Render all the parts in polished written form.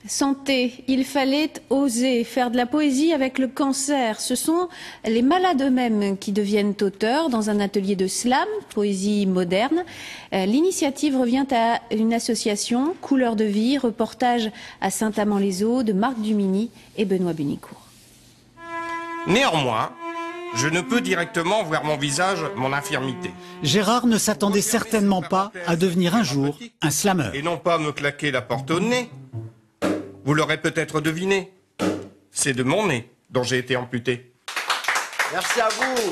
Santé, il fallait oser faire de la poésie avec le cancer. Ce sont les malades eux-mêmes qui deviennent auteurs dans un atelier de slam, poésie moderne. L'initiative revient à une association, Couleur de vie, reportage à Saint-Amand-les-Eaux de Marc Dumini et Benoît Bunicourt. Néanmoins, je ne peux directement voir mon visage, mon infirmité. Gérard ne s'attendait certainement pas à devenir un jour un slameur. Et non pas me claquer la porte au nez. Vous l'aurez peut-être deviné. C'est de mon nez dont j'ai été amputé. Merci à vous.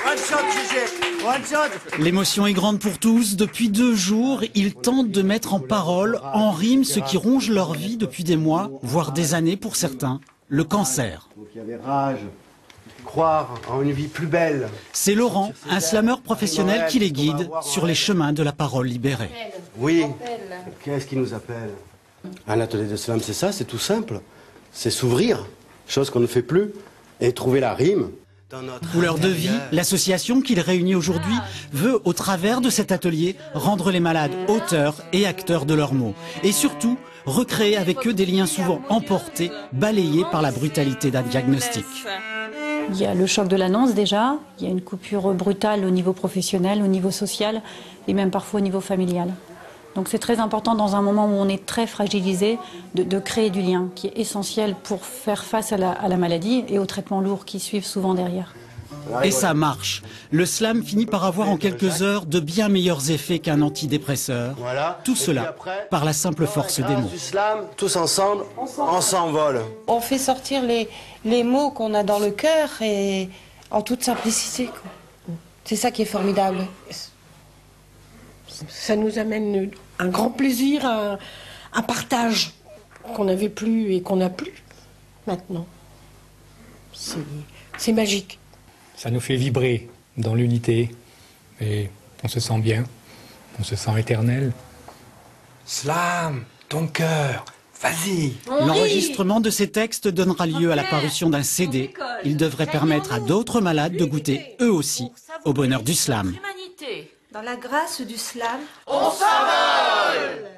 One shot, Gégé. One shot. L'émotion est grande pour tous. Depuis 2 jours, ils tentent de mettre en parole, en rime, ce qui ronge leur vie depuis des mois, voire des années pour certains, le cancer. Donc il y avait rage, croire en une vie plus belle. C'est Laurent, un slameur professionnel qui les guide sur les chemins de la parole libérée. Oui, qu'est-ce qui nous appelle? Un atelier de slam, c'est ça, c'est tout simple. C'est s'ouvrir, chose qu'on ne fait plus, et trouver la rime. Couleur de vie, l'association qu'il réunit aujourd'hui veut, au travers de cet atelier, rendre les malades auteurs et acteurs de leurs mots. Et surtout, recréer avec eux des liens souvent emportés, balayés par la brutalité d'un diagnostic. Il y a le choc de l'annonce déjà, il y a une coupure brutale au niveau professionnel, au niveau social et même parfois au niveau familial. Donc c'est très important dans un moment où on est très fragilisé de créer du lien qui est essentiel pour faire face à la maladie et aux traitements lourds qui suivent souvent derrière. Et ça marche. Le slam finit par avoir en quelques heures de bien meilleurs effets qu'un antidépresseur. Tout cela par la simple force des mots. Du slam, tous ensemble, on s'envole. On fait sortir les mots qu'on a dans le cœur et en toute simplicité. C'est ça qui est formidable. Ça nous amène un grand plaisir, un partage qu'on n'avait plus et qu'on n'a plus maintenant. C'est magique. Ça nous fait vibrer dans l'unité et on se sent bien, on se sent éternel. Slam, ton cœur, vas-y. L'enregistrement de ces textes donnera lieu à la parution d'un CD. Il devrait permettre à d'autres malades de goûter eux aussi au bonheur du slam. Dans la grâce du slam, on s'envole!